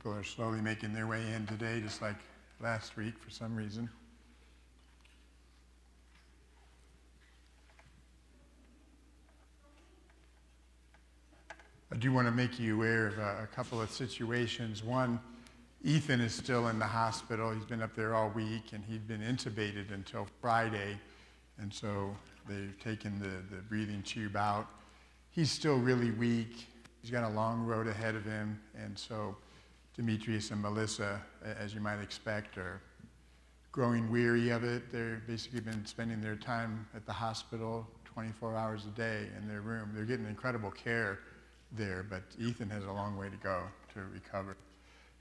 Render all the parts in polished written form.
People are slowly making their way in today, just like last week for some reason. I do want to make you aware of a couple of situations. One, Ethan is still in the hospital. He's been up there all week, and he'd been intubated until Friday, and so they've taken the breathing tube out. He's still really weak. He's got a long road ahead of him, and so Demetrius and Melissa, as you might expect, are growing weary of it. They've basically been spending their time at the hospital 24 hours a day in their room. They're getting incredible care there, but Ethan has a long way to go to recover.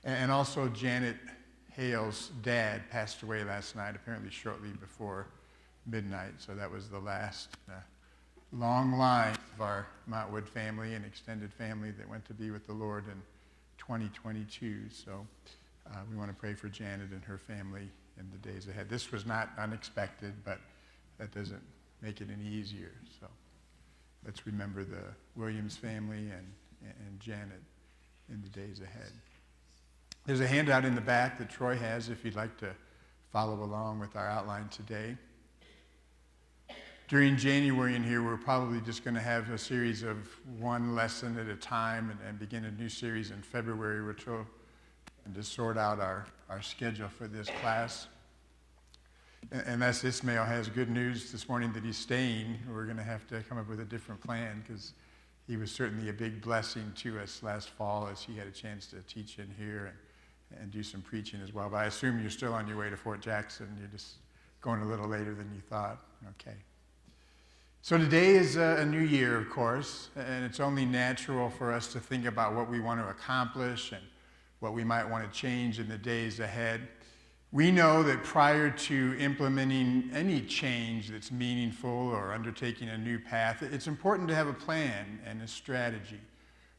And also Janet Hale's dad passed away last night, apparently shortly before midnight, so that was the last long line of our Montwood family and extended family that went to be with the Lord in 2022. So we want to pray for Janet and her family in the days ahead. This was not unexpected, but that doesn't make it any easier. So let's remember the Williams family and Janet in the days ahead. There's a handout in the back that Troy has if you'd like to follow along with our outline today. During January in here, we're probably just going to have a series of one lesson at a time and begin a new series in February, which will just sort out our schedule for this class. Unless Ismail has good news this morning that he's staying, we're going to have to come up with a different plan, because he was certainly a big blessing to us last fall as he had a chance to teach in here and do some preaching as well. But I assume you're still on your way to Fort Jackson. You're just going a little later than you thought. Okay. So today is a new year, of course, and it's only natural for us to think about what we want to accomplish and what we might want to change in the days ahead. We know that prior to implementing any change that's meaningful or undertaking a new path, it's important to have a plan and a strategy.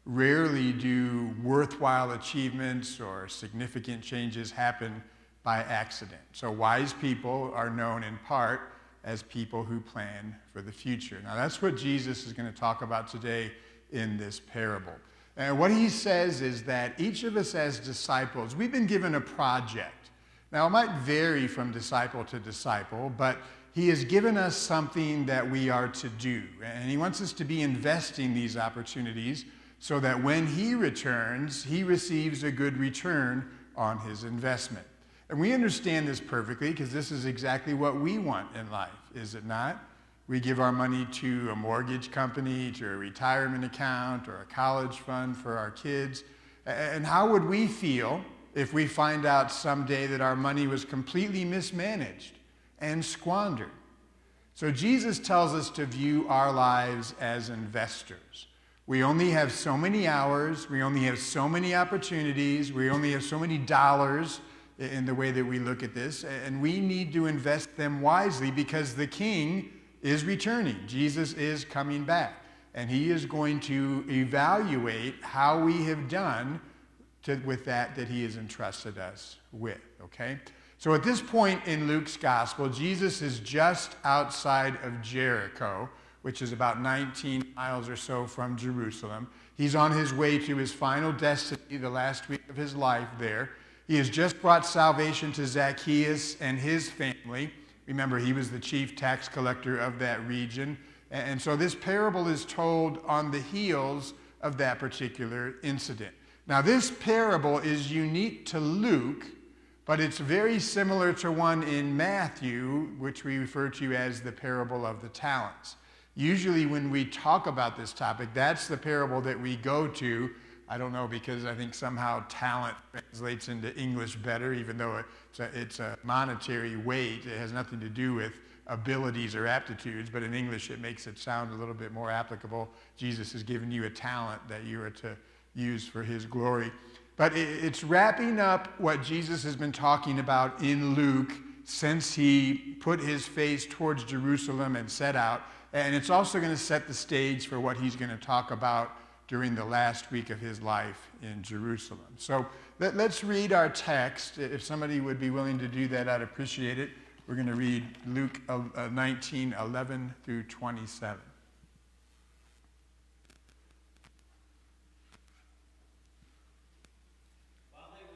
Rarely do worthwhile achievements or significant changes happen by accident. So wise people are known in part as people who plan for the future. Now that's what Jesus is going to talk about today in this parable. And what he says is that each of us as disciples, we've been given a project. Now it might vary from disciple to disciple, but he has given us something that we are to do. And he wants us to be investing these opportunities so that when he returns, he receives a good return on his investment. And we understand this perfectly because this is exactly what we want in life, is it not? We give our money to a mortgage company, to a retirement account, or a college fund for our kids. And how would we feel if we find out someday that our money was completely mismanaged and squandered? So Jesus tells us to view our lives as investors. We only have so many hours, we only have so many opportunities, we only have so many dollars in the way that we look at this, and we need to invest them wisely because the King is returning. Jesus is coming back, and he is going to evaluate how we have done with that he has entrusted us with, okay? So at this point in Luke's gospel, Jesus is just outside of Jericho, which is about 19 miles or so from Jerusalem. He's on his way to his final destiny, the last week of his life there. He has just brought salvation to Zacchaeus and his family. Remember, he was the chief tax collector of that region. And so this parable is told on the heels of that particular incident. Now, this parable is unique to Luke, but it's very similar to one in Matthew, which we refer to as the parable of the talents. Usually when we talk about this topic, that's the parable that we go to. I don't know, because I think somehow talent translates into English better, even though it's a monetary weight. It has nothing to do with abilities or aptitudes, but in English it makes it sound a little bit more applicable. Jesus has given you a talent that you are to use for his glory. But it's wrapping up what Jesus has been talking about in Luke since he put his face towards Jerusalem and set out. And it's also going to set the stage for what he's going to talk about during the last week of his life in Jerusalem. So let's read our text. If somebody would be willing to do that, I'd appreciate it. We're going to read Luke 19:11 through 27. While they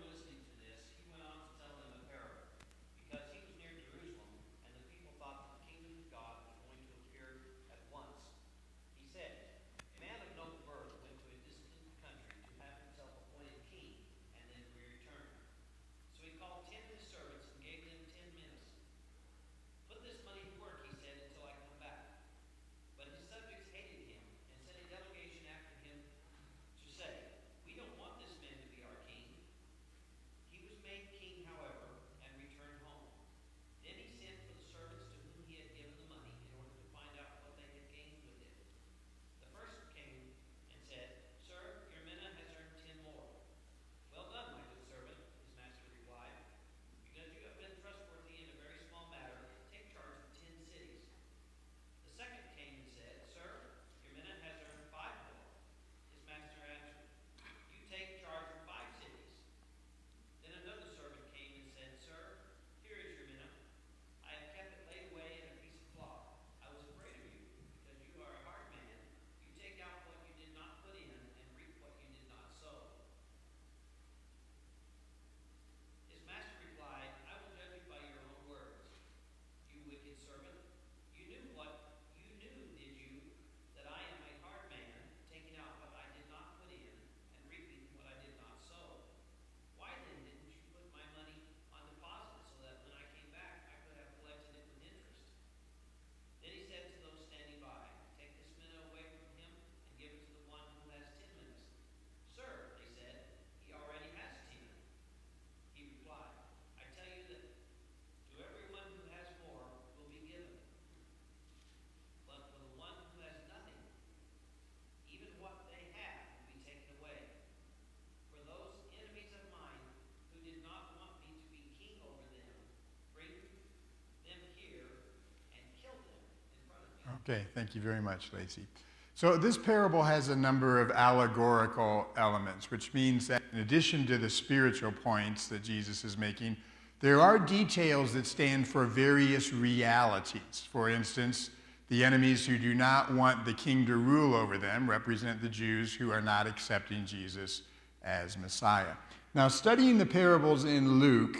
Okay, thank you very much, Lacey. So this parable has a number of allegorical elements, which means that in addition to the spiritual points that Jesus is making, there are details that stand for various realities. For instance, the enemies who do not want the king to rule over them represent the Jews who are not accepting Jesus as Messiah. Now, studying the parables in Luke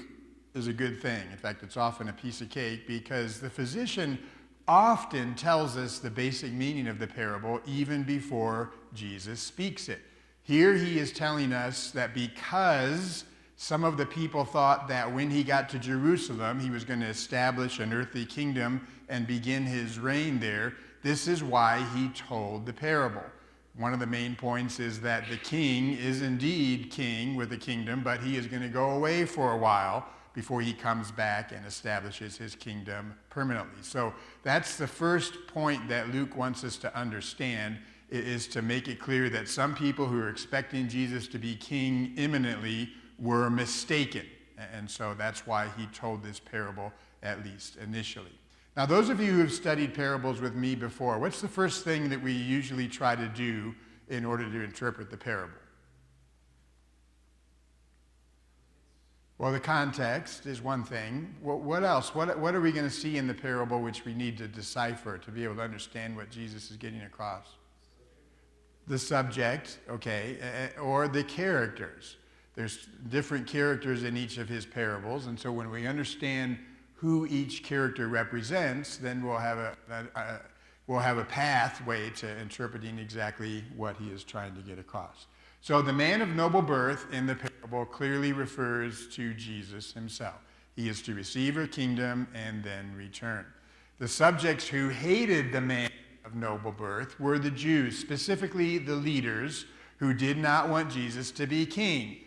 is a good thing. In fact, it's often a piece of cake because the physician often tells us the basic meaning of the parable even before Jesus speaks it. Here he is telling us that because some of the people thought that when he got to Jerusalem, he was going to establish an earthly kingdom and begin his reign there, this is why he told the parable. One of the main points is that the king is indeed king with a kingdom, but he is going to go away for a while before he comes back and establishes his kingdom permanently. So that's the first point that Luke wants us to understand, is to make it clear that some people who are expecting Jesus to be king imminently were mistaken. And so that's why he told this parable, at least initially. Now, those of you who have studied parables with me before, what's the first thing that we usually try to do in order to interpret the parable? Well, the context is one thing. What else? What are we going to see in the parable which we need to decipher to be able to understand what Jesus is getting across? The subject, okay, or the characters. There's different characters in each of his parables, and so when we understand who each character represents, then we'll have a pathway to interpreting exactly what he is trying to get across. So the man of noble birth in the parable clearly refers to Jesus himself. He is to receive a kingdom and then return. The subjects who hated the man of noble birth were the Jews, specifically the leaders who did not want Jesus to be king,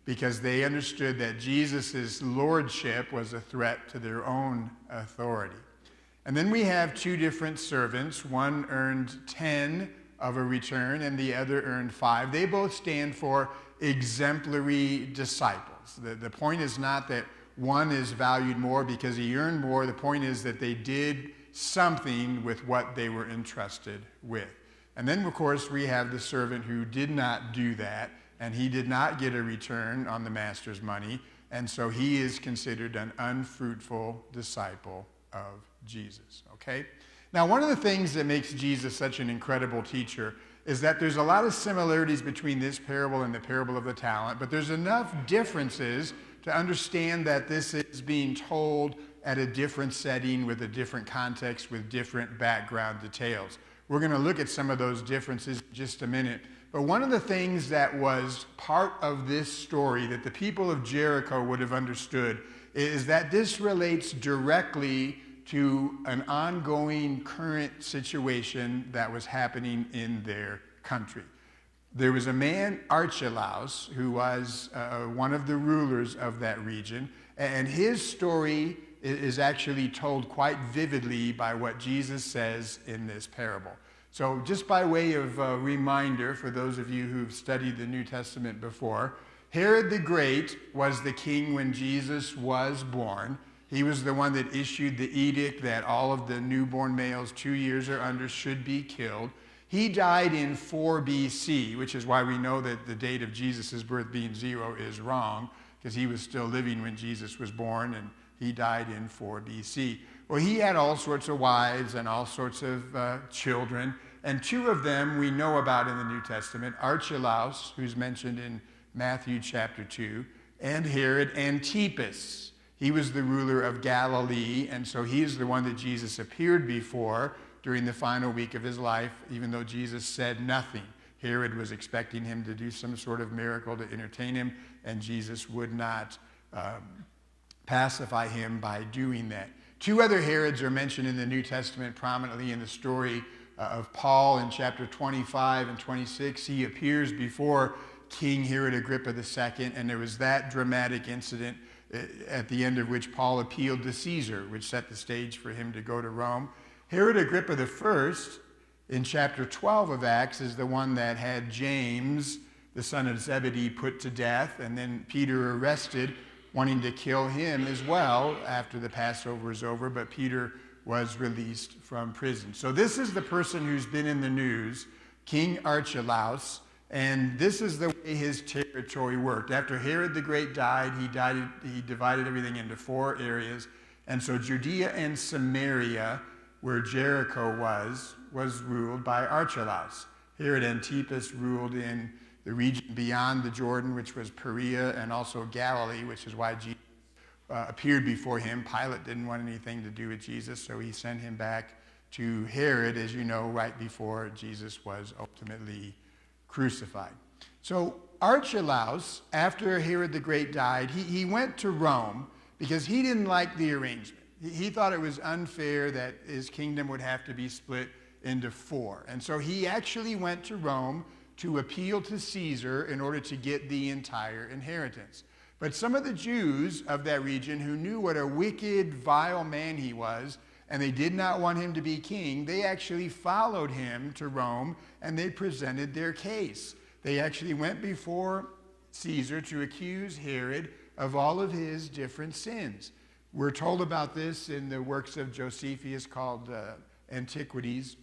because they understood that Jesus' lordship was a threat to their own authority. And then we have two different servants. One earned 10 of a return and the other earned 5. They both stand for exemplary disciples. The point is not that one is valued more because he earned more. The point is that they did something with what they were entrusted with. And then, of course, we have the servant who did not do that, and he did not get a return on the master's money, and so he is considered an unfruitful disciple of Jesus, okay? Now, one of the things that makes Jesus such an incredible teacher is that there's a lot of similarities between this parable and the parable of the talent, but there's enough differences to understand that this is being told at a different setting with a different context with different background details. We're going to look at some of those differences in just a minute. But one of the things that was part of this story that the people of Jericho would have understood is that this relates directly to an ongoing current situation that was happening in their country. There was a man, Archelaus, who was one of the rulers of that region, and his story is actually told quite vividly by what Jesus says in this parable. So just by way of a reminder for those of you who've studied the New Testament before, Herod the Great was the king when Jesus was born. He was the one that issued the edict that all of the newborn males 2 years or under should be killed. He died in 4 BC, which is why we know that the date of Jesus' birth being 0 is wrong, because he was still living when Jesus was born, and he died in 4 BC. Well, he had all sorts of wives and all sorts of children, and 2 of them we know about in the New Testament, Archelaus, who's mentioned in Matthew chapter 2, and Herod Antipas. He was the ruler of Galilee, and so he is the one that Jesus appeared before during the final week of his life, even though Jesus said nothing. Herod was expecting him to do some sort of miracle to entertain him, and Jesus would not pacify him by doing that. 2 other Herods are mentioned in the New Testament prominently in the story of Paul in chapter 25 and 26. He appears before King Herod Agrippa II, and there was that dramatic incident at the end of which Paul appealed to Caesar, which set the stage for him to go to Rome. Herod Agrippa I, in chapter 12 of Acts, is the one that had James, the son of Zebedee, put to death, and then Peter arrested, wanting to kill him as well after the Passover is over, but Peter was released from prison. So this is the person who's been in the news, King Archelaus, and this is the way his territory worked. After Herod the Great died, he divided everything into 4 areas. And so Judea and Samaria, where Jericho was ruled by Archelaus. Herod Antipas ruled in the region beyond the Jordan, which was Perea, and also Galilee, which is why Jesus appeared before him. Pilate didn't want anything to do with Jesus, so he sent him back to Herod, as you know, right before Jesus was ultimately crucified. So Archelaus, after Herod the Great died, he went to Rome because he didn't like the arrangement. He thought it was unfair that his kingdom would have to be split into 4. And so he actually went to Rome to appeal to Caesar in order to get the entire inheritance. But some of the Jews of that region who knew what a wicked, vile man he was, and they did not want him to be king, they actually followed him to Rome and they presented their case. They actually went before Caesar to accuse Herod of all of his different sins. We're told about this in the works of Josephus called Antiquities.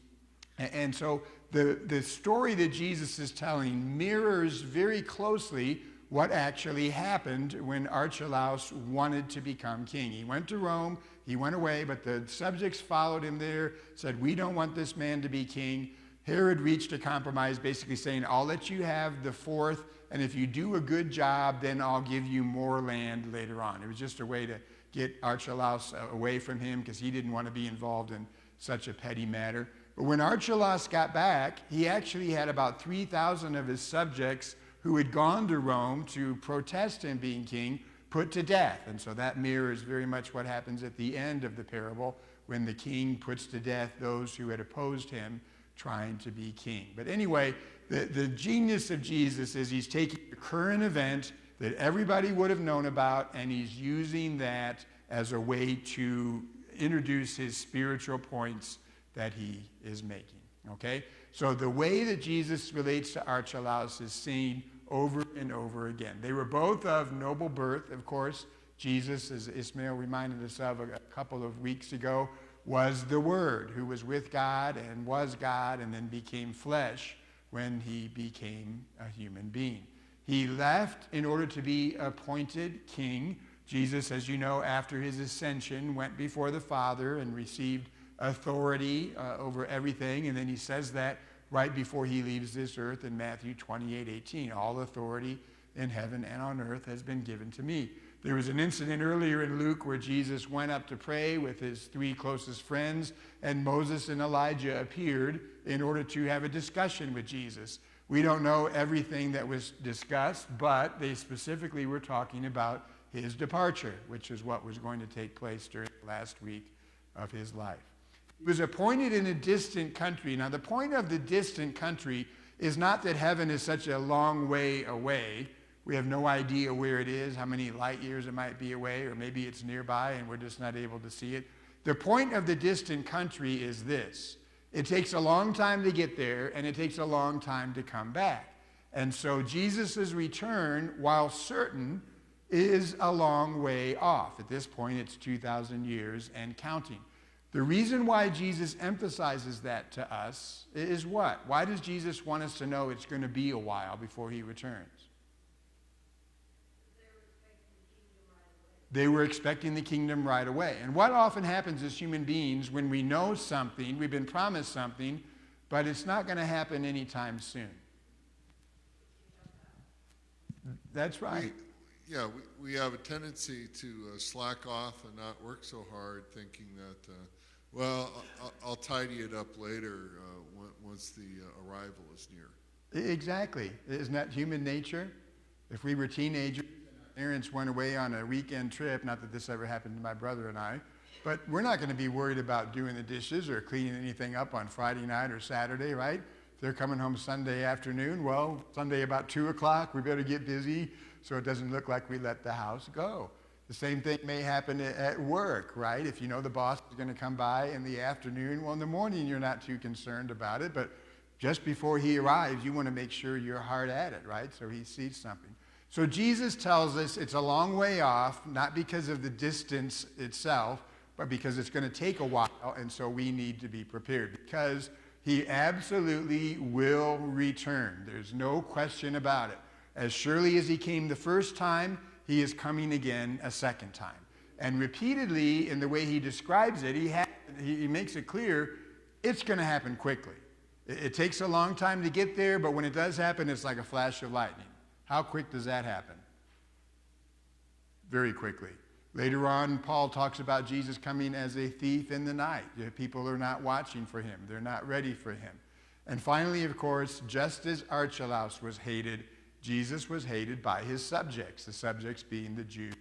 And so the story that Jesus is telling mirrors very closely what actually happened when Archelaus wanted to become king. He went to Rome, he went away, but the subjects followed him there, said, we don't want this man to be king. Herod reached a compromise, basically saying, I'll let you have the 4th, and if you do a good job, then I'll give you more land later on. It was just a way to get Archelaus away from him because he didn't want to be involved in such a petty matter. But when Archelaus got back, he actually had about 3,000 of his subjects who had gone to Rome to protest him being king, put to death. And so that mirrors very much what happens at the end of the parable when the king puts to death those who had opposed him trying to be king. But anyway, the genius of Jesus is he's taking a current event that everybody would have known about, and he's using that as a way to introduce his spiritual points that he is making. Okay? So the way that Jesus relates to Archelaus is seen over and over again. They were both of noble birth, of course. Jesus, as Ismail reminded us of a couple of weeks ago, was the Word who was with God and then became flesh when he became a human being. He left in order to be appointed king. Jesus, as you know, after his ascension, went before the Father and received authority over everything. And then he says that right before he leaves this earth in Matthew 28:18. All authority in heaven and on earth has been given to me. There was an incident earlier in Luke where Jesus went up to pray with his 3 closest friends, and Moses and Elijah appeared in order to have a discussion with Jesus. We don't know everything that was discussed, but they specifically were talking about his departure, which is what was going to take place during the last week of his life. He was appointed in a distant country. Now, the point of the distant country is not that heaven is such a long way away. We have no idea where it is, how many light years it might be away, or maybe it's nearby and we're just not able to see it. The point of the distant country is this. It takes a long time to get there, and it takes a long time to come back. And so Jesus' return, while certain, is a long way off. At this point, it's 2,000 years and counting. The reason why Jesus emphasizes that to us is what? Why does Jesus want us to know it's going to be a while before he returns? They were expecting the kingdom right away. And what often happens as human beings when we know something, we've been promised something, but it's not going to happen anytime soon? That's right. We have a tendency to slack off and not work so hard, thinking that, I'll tidy it up later once the arrival is near. Exactly. Isn't that human nature? If we were teenagers, parents went away on a weekend trip, not that this ever happened to my brother and I, but we're not going to be worried about doing the dishes or cleaning anything up on Friday night or Saturday, right? If they're coming home Sunday afternoon, Sunday about 2 o'clock, we better get busy so it doesn't look like we let the house go. The same thing may happen at work, right? If you know the boss is going to come by in the afternoon, in the morning you're not too concerned about it, but just before he arrives, you want to make sure you're hard at it, right? So he sees something. So Jesus tells us it's a long way off, not because of the distance itself, but because it's going to take a while, and so we need to be prepared, because he absolutely will return. There's no question about it. As surely as he came the first time, he is coming again a second time. And repeatedly, in the way he describes it, he makes it clear it's going to happen quickly. It takes a long time to get there, but when it does happen, it's like a flash of lightning. How quick does that happen? Very quickly. Later on, Paul talks about Jesus coming as a thief in the night. People are not watching for him. They're not ready for him. And finally, of course, just as Archelaus was hated, Jesus was hated by his subjects, the subjects being the Jews,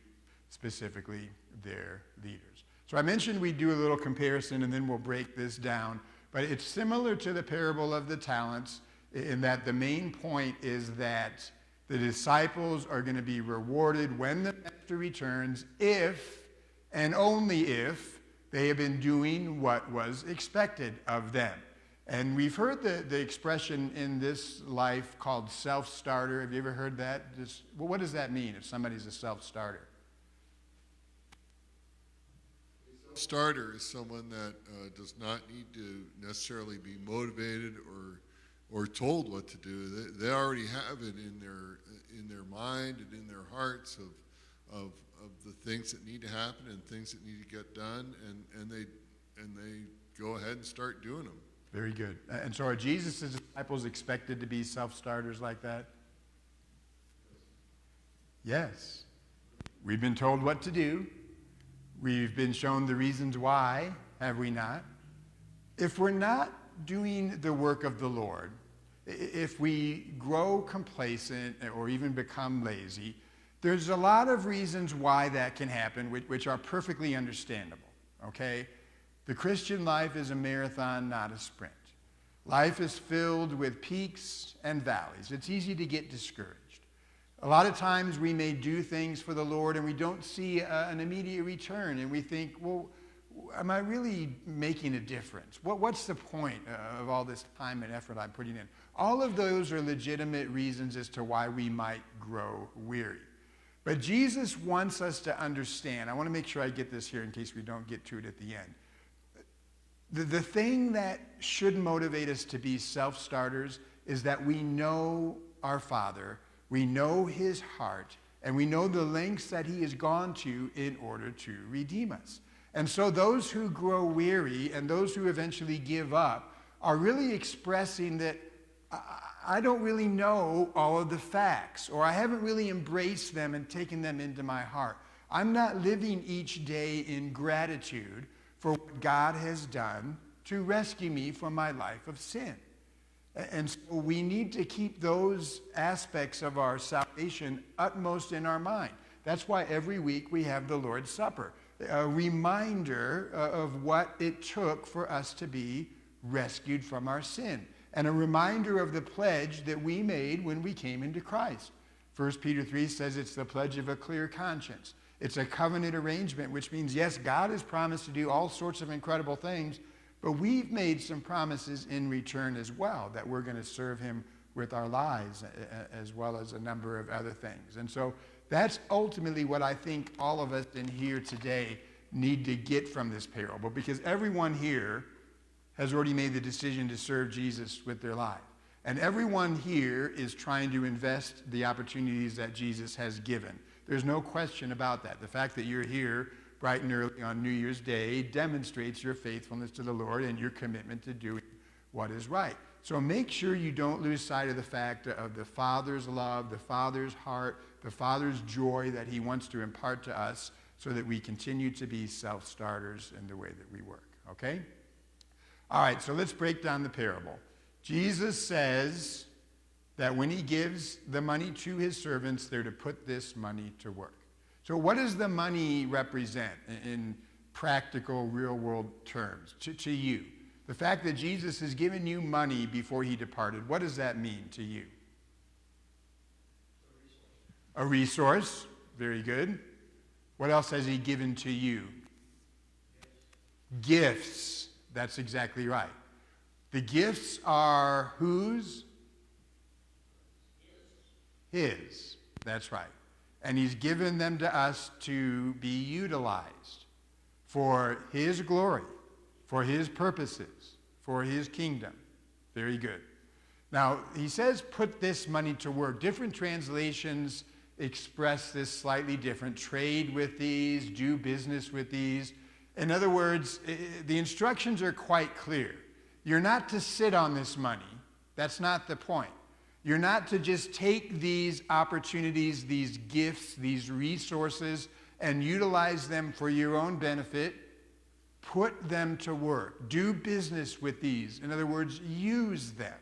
specifically their leaders. So I mentioned we'd do a little comparison, and then we'll break this down. But it's similar to the parable of the talents in that the main point is that the disciples are going to be rewarded when the master returns if and only if they have been doing what was expected of them. And we've heard the expression in this life called self-starter. Have you ever heard that? Well, what does that mean if somebody's a self-starter? Starter is someone that does not need to necessarily be motivated or told what to do. They already have it in their mind and in their hearts of the things that need to happen and things that need to get done, and they go ahead and start doing them. Very good. And so are Jesus' disciples expected to be self-starters like that? Yes. We've been told what to do. We've been shown the reasons why, have we not? If we're not doing the work of the Lord, if we grow complacent or even become lazy, there's a lot of reasons why that can happen, which are perfectly understandable, okay? The Christian life is a marathon, not a sprint. Life is filled with peaks and valleys. It's easy to get discouraged. A lot of times we may do things for the Lord and we don't see an immediate return, and we think, well, am I really making a difference? What's the point of all this time and effort I'm putting in? All of those are legitimate reasons as to why we might grow weary. But Jesus wants us to understand, I want to make sure I get this here in case we don't get to it at the end. The thing that should motivate us to be self-starters is that we know our Father, we know his heart, and we know the lengths that he has gone to in order to redeem us. And so those who grow weary and those who eventually give up are really expressing that I don't really know all of the facts, or I haven't really embraced them and taken them into my heart. I'm not living each day in gratitude for what God has done to rescue me from my life of sin. And so we need to keep those aspects of our salvation utmost in our mind. That's why every week we have the Lord's Supper, a reminder of what it took for us to be rescued from our sin, and a reminder of the pledge that we made when we came into Christ. 1 Peter 3 says it's the pledge of a clear conscience. It's a covenant arrangement, which means, yes, God has promised to do all sorts of incredible things, but we've made some promises in return as well, that we're going to serve him with our lives as well as a number of other things. And so that's ultimately what I think all of us in here today need to get from this parable, because everyone here has already made the decision to serve Jesus with their life. And everyone here is trying to invest the opportunities that Jesus has given. There's no question about that. The fact that you're here bright and early on New Year's Day demonstrates your faithfulness to the Lord and your commitment to doing what is right. So make sure you don't lose sight of the fact of the Father's love, the Father's heart, the Father's joy that he wants to impart to us so that we continue to be self-starters in the way that we work. Okay? All right, so let's break down the parable. Jesus says that when he gives the money to his servants, they're to put this money to work. So what does the money represent in practical, real-world terms to you? The fact that Jesus has given you money before he departed, what does that mean to you? A resource. Very good. What else has he given to you? Gifts. That's exactly right. The gifts are whose? His. That's right. And he's given them to us to be utilized for his glory, for his purposes, for his kingdom. Very good. Now, he says, put this money to work. Different translations express this slightly different. Trade with these, do business with these. In other words, the instructions are quite clear. You're not to sit on this money. That's not the point. You're not to just take these opportunities, these gifts, these resources, and utilize them for your own benefit. Put them to work. Do business with these. In other words, use them.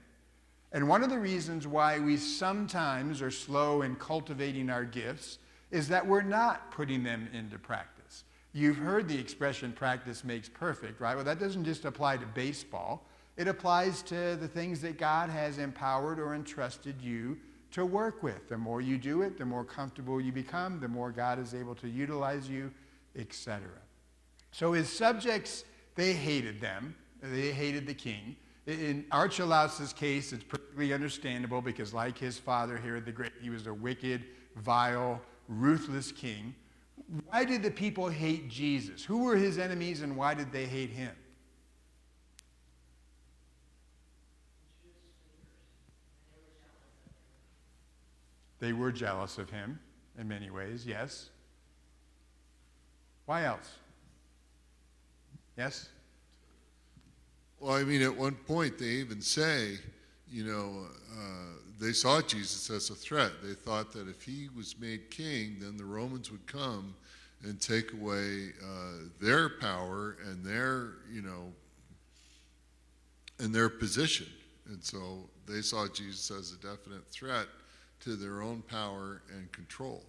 And one of the reasons why we sometimes are slow in cultivating our gifts is that we're not putting them into practice. You've heard the expression, practice makes perfect, right? Well, that doesn't just apply to baseball. It applies to the things that God has empowered or entrusted you to work with. The more you do it, the more comfortable you become, the more God is able to utilize you, etc. So his subjects, they hated them. They hated the king. In Archelaus' case, it's perfectly understandable because like his father, Herod the Great, he was a wicked, vile, ruthless king. Why did the people hate Jesus? Who were his enemies and why did they hate him? They were jealous of him in many ways, yes. Why else? Yes? Well, I mean, at one point they even say, they saw Jesus as a threat. They thought that if he was made king, then the Romans would come and take away their power and their position. And so they saw Jesus as a definite threat to their own power and control.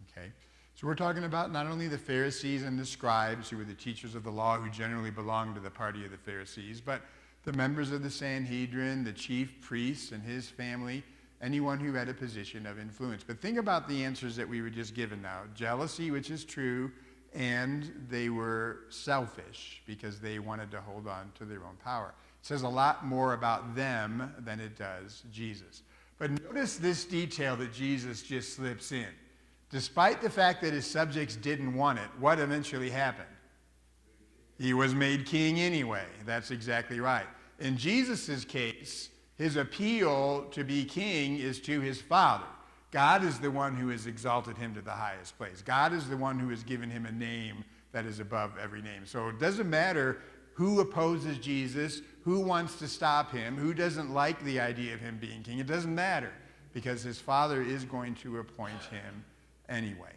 Okay. So we're talking about not only the Pharisees and the scribes, who were the teachers of the law, who generally belonged to the party of the Pharisees, but the members of the Sanhedrin, the chief priest and his family, anyone who had a position of influence. But think about the answers that we were just given now. Jealousy, which is true, and they were selfish because they wanted to hold on to their own power. It says a lot more about them than it does Jesus. But notice this detail that Jesus just slips in. Despite the fact that his subjects didn't want it, what eventually happened? He was made king anyway. That's exactly right. In Jesus' case, his appeal to be king is to his Father. God is the one who has exalted him to the highest place. God is the one who has given him a name that is above every name. So it doesn't matter who opposes Jesus, who wants to stop him, who doesn't like the idea of him being king. It doesn't matter because his Father is going to appoint him anyway.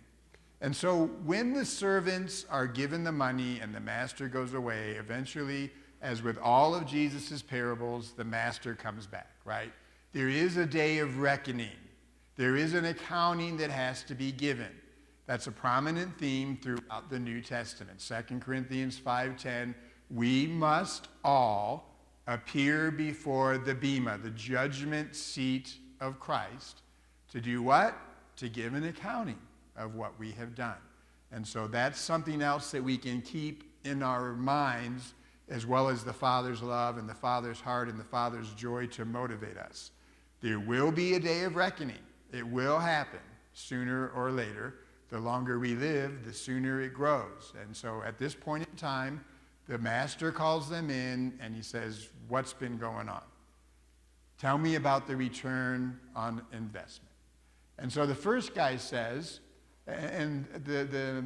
And so when the servants are given the money and the master goes away, eventually, as with all of Jesus' parables, the master comes back, right? There is a day of reckoning. There is an accounting that has to be given. That's a prominent theme throughout the New Testament. 2 Corinthians 5:10, we must all appear before the bema, the judgment seat of Christ, to do what? To give an accounting of what we have done. And so that's something else that we can keep in our minds, as well as the Father's love and the Father's heart and the Father's joy to motivate us. There will be a day of reckoning. It will happen sooner or later. The longer we live, the sooner it grows. And so at this point in time, the master calls them in and he says, what's been going on? Tell me about the return on investment. And so the first guy says, and the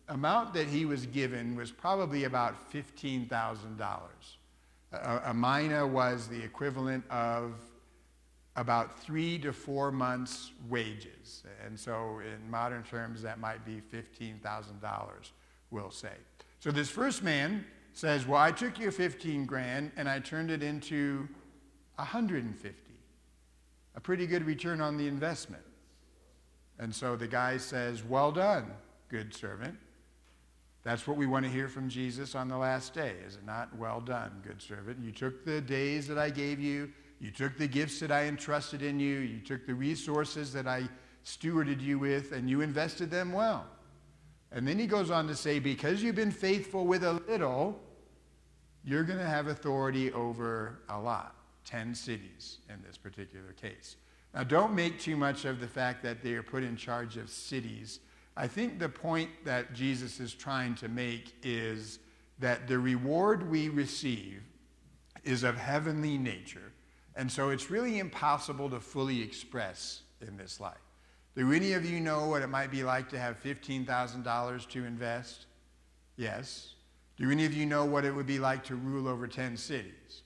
amount that he was given was probably about $15,000. A mina was the equivalent of about 3 to 4 months' wages. And so in modern terms, that might be $15,000, we'll say. So this first man says, well, I took your 15 grand and I turned it into 150. A pretty good return on the investment. And so the guy says, well done, good servant. That's what we want to hear from Jesus on the last day, is it not? Well done, good servant. You took the days that I gave you. You took the gifts that I entrusted in you. You took the resources that I stewarded you with, and you invested them well. And then he goes on to say, because you've been faithful with a little, you're going to have authority over a lot, 10 cities in this particular case. Now, don't make too much of the fact that they are put in charge of cities. I think the point that Jesus is trying to make is that the reward we receive is of heavenly nature. And so it's really impossible to fully express in this life. Do any of you know what it might be like to have $15,000 to invest? Yes. Do any of you know what it would be like to rule over 10 cities?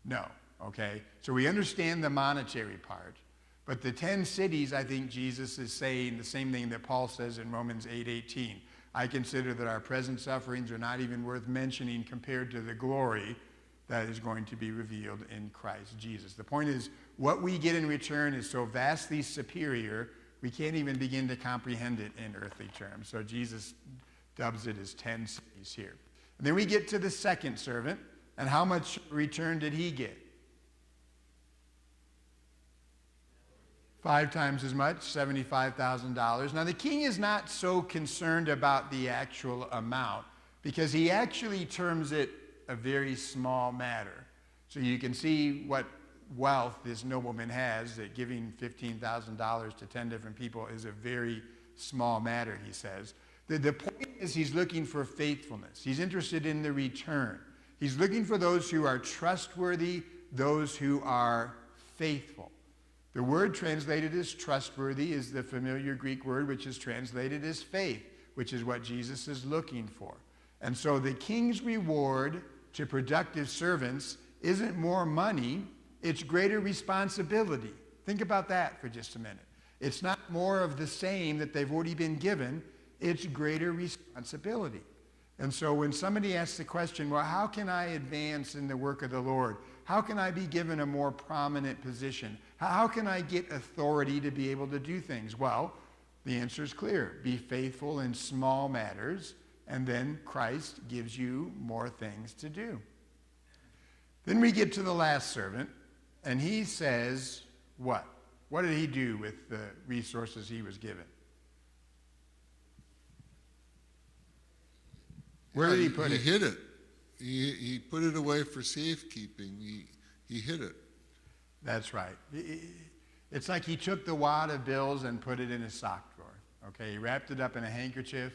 No. Okay? So we understand the monetary part. But the 10 cities, I think Jesus is saying the same thing that Paul says in Romans 8:18. I consider that our present sufferings are not even worth mentioning compared to the glory that is going to be revealed in Christ Jesus. The point is, what we get in return is so vastly superior, we can't even begin to comprehend it in earthly terms. So Jesus dubs it as 10 cities here. And then we get to the second servant, and how much return did he get? 5 times as much, $75,000. Now, the king is not so concerned about the actual amount because he actually terms it a very small matter. So you can see what wealth this nobleman has, that giving $15,000 to 10 different people is a very small matter, he says. The point is he's looking for faithfulness. He's interested in the return. He's looking for those who are trustworthy, those who are faithful. The word translated as trustworthy is the familiar Greek word which is translated as faith, which is what Jesus is looking for. And so the king's reward to productive servants isn't more money, it's greater responsibility. Think about that for just a minute. It's not more of the same that they've already been given, it's greater responsibility. And so when somebody asks the question, well, how can I advance in the work of the Lord? How can I be given a more prominent position? How can I get authority to be able to do things? Well, the answer is clear. Be faithful in small matters, and then Christ gives you more things to do. Then we get to the last servant, and he says what? What did he do with the resources he was given? Where did he put it? He hid it. He put it away for safekeeping. He hid it. That's right. It's like he took the wad of bills and put it in his sock drawer. Okay, he wrapped it up in a handkerchief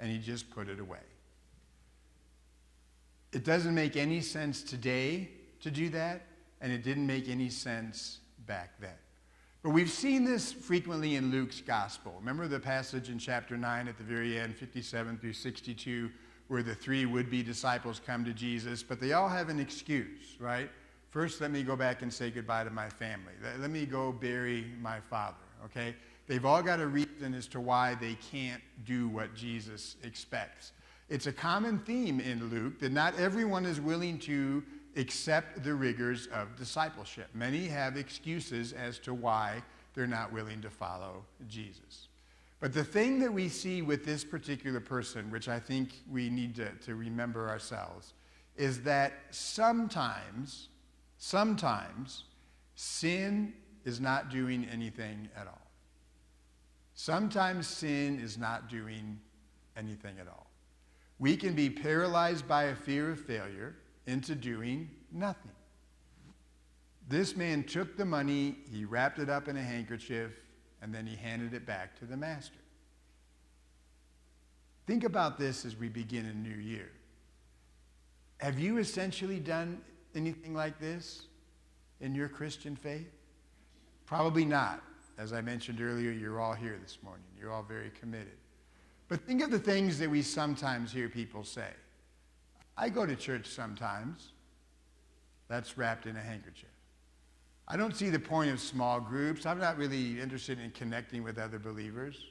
and he just put it away. It doesn't make any sense today to do that, and it didn't make any sense back then. But we've seen this frequently in Luke's gospel. Remember the passage in chapter 9 at the very end, 57 through 62, where the 3 would-be disciples come to Jesus, but they all have an excuse, right? First, let me go back and say goodbye to my family. Let me go bury my father, okay? They've all got a reason as to why they can't do what Jesus expects. It's a common theme in Luke that not everyone is willing to accept the rigors of discipleship. Many have excuses as to why they're not willing to follow Jesus. But the thing that we see with this particular person, which I think we need to remember ourselves, is that sometimes sin is not doing anything at all. Sometimes sin is not doing anything at all. We can be paralyzed by a fear of failure into doing nothing. This man took the money, he wrapped it up in a handkerchief, and then he handed it back to the master. Think about this as we begin a new year. Have you essentially done anything like this in your Christian faith? Probably not. As I mentioned earlier, you're all here this morning. You're all very committed. But think of the things that we sometimes hear people say. I go to church sometimes. That's wrapped in a handkerchief. I don't see the point of small groups. I'm not really interested in connecting with other believers.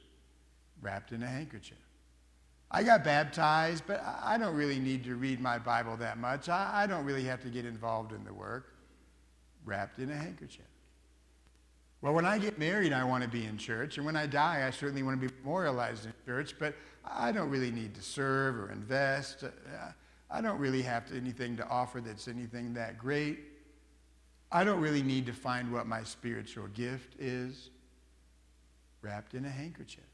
Wrapped in a handkerchief. I got baptized, but I don't really need to read my Bible that much. I don't really have to get involved in the work. Wrapped in a handkerchief. Well, when I get married, I want to be in church, and when I die, I certainly want to be memorialized in church, but I don't really need to serve or invest. I don't really have anything to offer that's anything that great. I don't really need to find what my spiritual gift is. Wrapped in a handkerchief.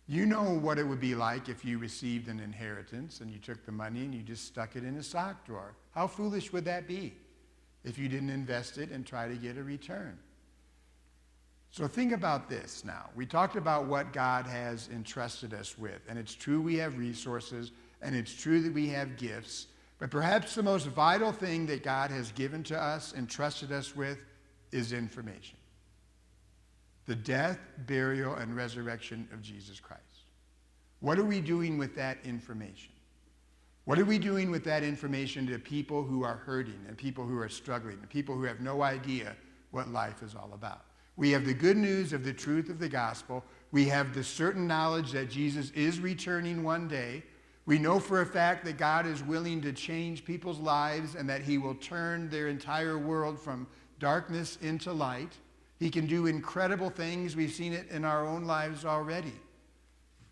You know what it would be like if you received an inheritance and you took the money and you just stuck it in a sock drawer. How foolish would that be if you didn't invest it and try to get a return? So think about this now. We talked about what God has entrusted us with, and it's true we have resources, and it's true that we have gifts, but perhaps the most vital thing that God has given to us, entrusted us with, is information. The death, burial, and resurrection of Jesus Christ. What are we doing with that information? What are we doing with that information to people who are hurting and people who are struggling and people who have no idea what life is all about? We have the good news of the truth of the gospel. We have the certain knowledge that Jesus is returning one day. We know for a fact that God is willing to change people's lives and that he will turn their entire world from darkness into light. He can do incredible things. We've seen it in our own lives already.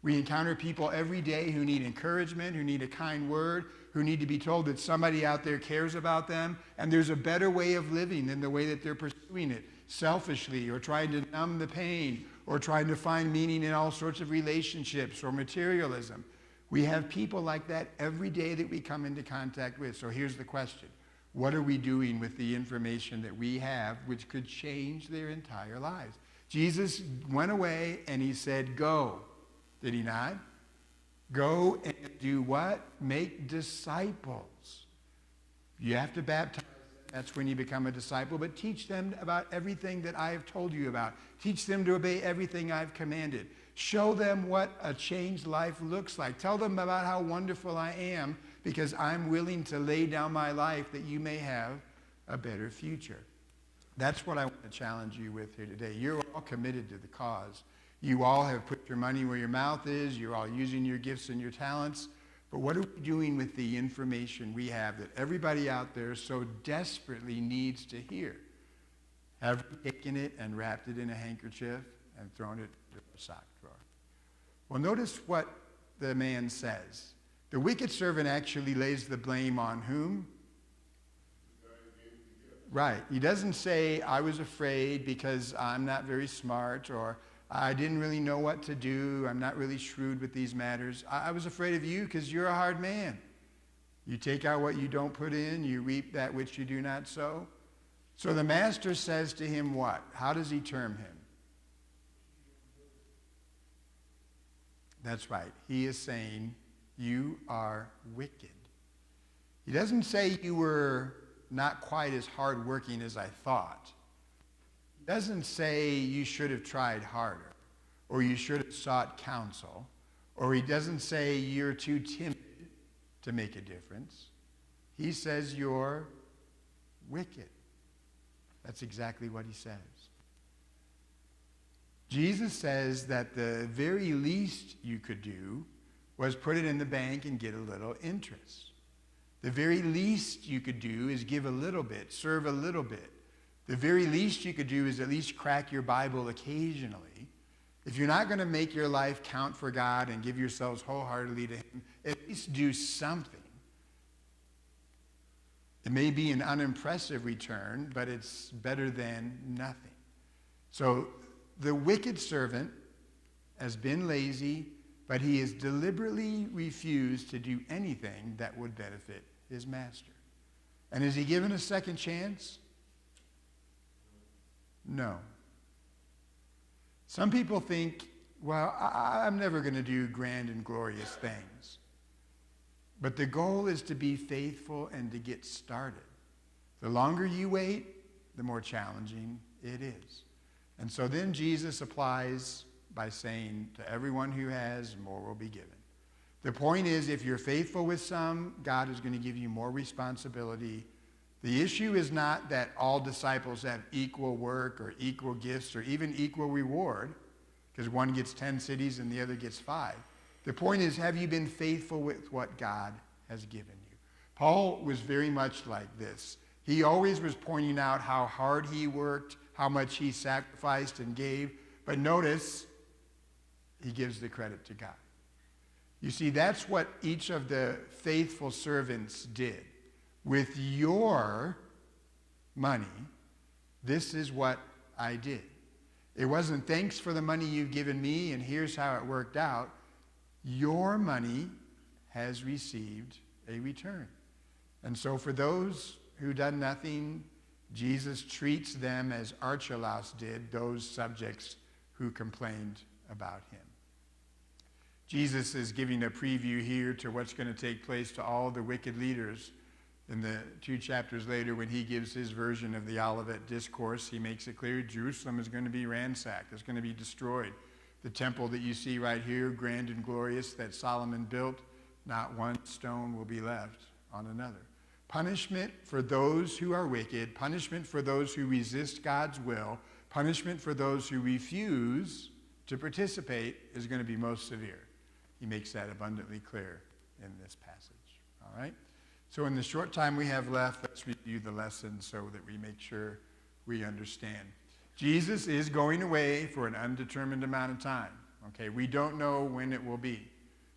We encounter people every day who need encouragement, who need a kind word, who need to be told that somebody out there cares about them, and there's a better way of living than the way that they're pursuing it, selfishly, or trying to numb the pain, or trying to find meaning in all sorts of relationships or materialism. We have people like that every day that we come into contact with. So here's the question. What are we doing with the information that we have which could change their entire lives? Jesus went away and he said, go. Did he not? Go and do what? Make disciples. You have to baptize them. That's when you become a disciple. But teach them about everything that I have told you about. Teach them to obey everything I've commanded. Show them what a changed life looks like. Tell them about how wonderful I am because I'm willing to lay down my life that you may have a better future. That's what I want to challenge you with here today. You're all committed to the cause. You all have put your money where your mouth is. You're all using your gifts and your talents. But what are we doing with the information we have that everybody out there so desperately needs to hear? Have we taken it and wrapped it in a handkerchief and thrown it in a sock drawer? Well, notice what the man says. The wicked servant actually lays the blame on whom? Right. He doesn't say, I was afraid because I'm not very smart, or I didn't really know what to do. I'm not really shrewd with these matters. I was afraid of you because you're a hard man. You take out what you don't put in. You reap that which you do not sow. So the master says to him what? How does he term him? That's right. He is saying, you are wicked. He doesn't say you were not quite as hardworking as I thought. He doesn't say you should have tried harder, or you should have sought counsel, or he doesn't say you're too timid to make a difference. He says you're wicked. That's exactly what he says. Jesus says that the very least you could do was put it in the bank and get a little interest. The very least you could do is give a little bit, serve a little bit. The very least you could do is at least crack your Bible occasionally. If you're not going to make your life count for God and give yourselves wholeheartedly to him, at least do something. It may be an unimpressive return, but it's better than nothing. So the wicked servant has been lazy, but he has deliberately refused to do anything that would benefit his master. And is he given a second chance? No. Some people think, well, I'm never going to do grand and glorious things. But the goal is to be faithful and to get started. The longer you wait, the more challenging it is. And so then Jesus applies by saying, to everyone who has, more will be given. The point is, if you're faithful with some, God is going to give you more responsibility. The issue is not that all disciples have equal work or equal gifts or even equal reward, because one gets 10 cities and the other gets 5. The point is, have you been faithful with what God has given you? Paul was very much like this. He always was pointing out how hard he worked, how much he sacrificed and gave. But notice, he gives the credit to God. You see, that's what each of the faithful servants did. With your money, this is what I did. It wasn't thanks for the money you've given me and here's how it worked out. Your money has received a return. And so for those who done nothing, Jesus treats them as Archelaus did those subjects who complained about him. Jesus is giving a preview here to what's going to take place to all the wicked leaders. In the 2 chapters later, when he gives his version of the Olivet Discourse, he makes it clear Jerusalem is going to be ransacked. It's going to be destroyed. The temple that you see right here, grand and glorious, that Solomon built, not one stone will be left on another. Punishment for those who are wicked, punishment for those who resist God's will, punishment for those who refuse to participate is going to be most severe. He makes that abundantly clear in this passage. All right? So in the short time we have left, let's review the lesson so that we make sure we understand. Jesus is going away for an undetermined amount of time. Okay, we don't know when it will be.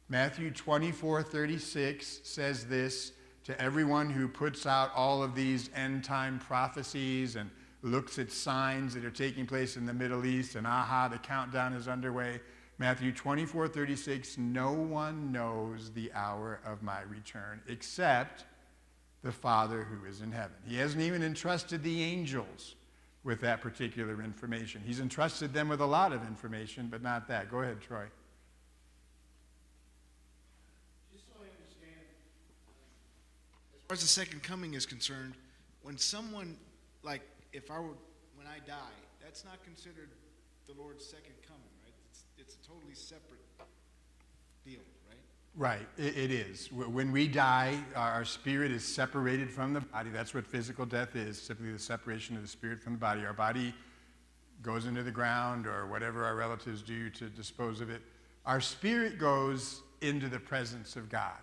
Matthew 24:36 says this to everyone who puts out all of these end-time prophecies and looks at signs that are taking place in the Middle East, and the countdown is underway. Matthew 24:36, no one knows the hour of my return except the Father who is in heaven. He hasn't even entrusted the angels with that particular information. He's entrusted them with a lot of information, but not that. Go ahead, Troy. Just so I understand, as far as the second coming is concerned, when someone, like, when I die, that's not considered the Lord's second coming, right? It's a totally separate deal, right? Right, it is. When we die, our spirit is separated from the body. That's what physical death is, simply the separation of the spirit from the body. Our body goes into the ground or whatever our relatives do to dispose of it. Our spirit goes into the presence of God.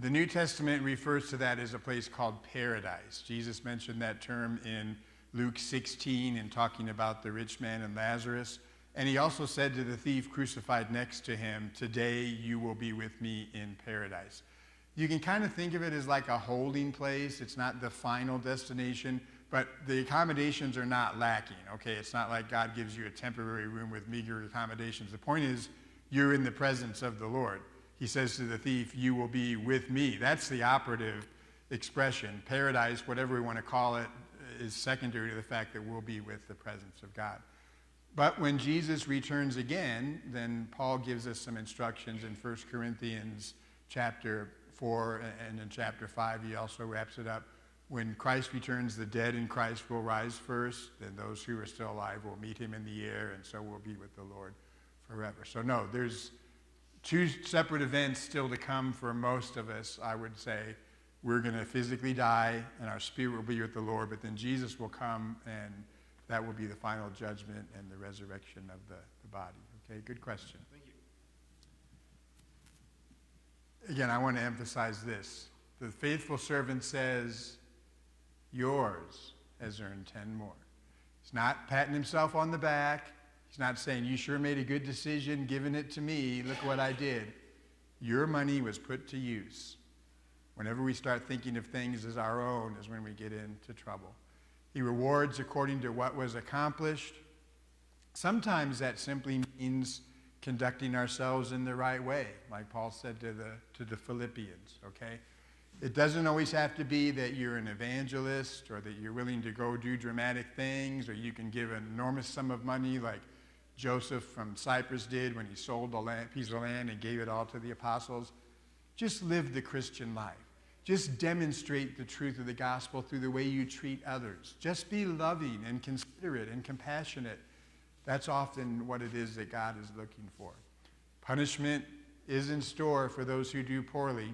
The New Testament refers to that as a place called paradise. Jesus mentioned that term in Luke 16 in talking about the rich man and Lazarus. And he also said to the thief crucified next to him, today you will be with me in paradise. You can kind of think of it as like a holding place. It's not the final destination, but the accommodations are not lacking. Okay, it's not like God gives you a temporary room with meager accommodations. The point is, you're in the presence of the Lord. He says to the thief, you will be with me. That's the operative expression. Paradise, whatever we want to call it, is secondary to the fact that we'll be with the presence of God. But when Jesus returns again, then Paul gives us some instructions in 1 Corinthians chapter 4 and in chapter 5. He also wraps it up. When Christ returns, the dead in Christ will rise first, then those who are still alive will meet him in the air, and so we'll be with the Lord forever. So no, there's two separate events still to come for most of us, I would say. We're going to physically die, and our spirit will be with the Lord, but then Jesus will come, and that will be the final judgment and the resurrection of the body. Okay, good question. Thank you. Again, I want to emphasize this. The faithful servant says, yours has earned 10 more. He's not patting himself on the back. He's not saying, you sure made a good decision giving it to me. Look what I did. Your money was put to use. Whenever we start thinking of things as our own is when we get into trouble. He rewards according to what was accomplished. Sometimes that simply means conducting ourselves in the right way, like Paul said to the Philippians, okay? It doesn't always have to be that you're an evangelist or that you're willing to go do dramatic things, or you can give an enormous sum of money like Joseph from Cyprus did when he sold a piece of land and gave it all to the apostles. Just live the Christian life. Just demonstrate the truth of the gospel through the way you treat others. Just be loving and considerate and compassionate. That's often what it is that God is looking for. Punishment is in store for those who do poorly,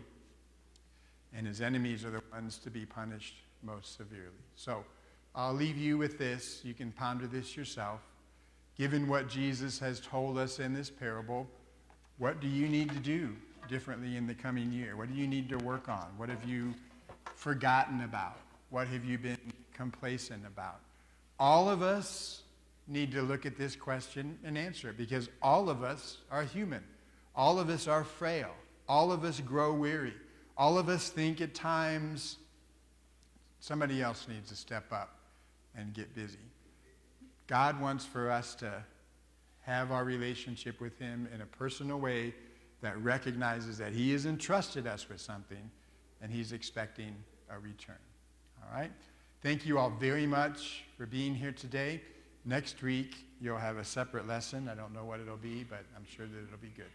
and his enemies are the ones to be punished most severely. So I'll leave you with this. You can ponder this yourself. Given what Jesus has told us in this parable, what do you need to do differently in the coming year? What do you need to work on? What have you forgotten about? What have you been complacent about? All of us need to look at this question and answer it, because all of us are human. All of us are frail. All of us grow weary. All of us think at times somebody else needs to step up and get busy. God wants for us to have our relationship with him in a personal way that recognizes that he has entrusted us with something and he's expecting a return. All right? thank you all very much for being here today. Next week, you'll have a separate lesson. I don't know what it'll be, but I'm sure that it'll be good.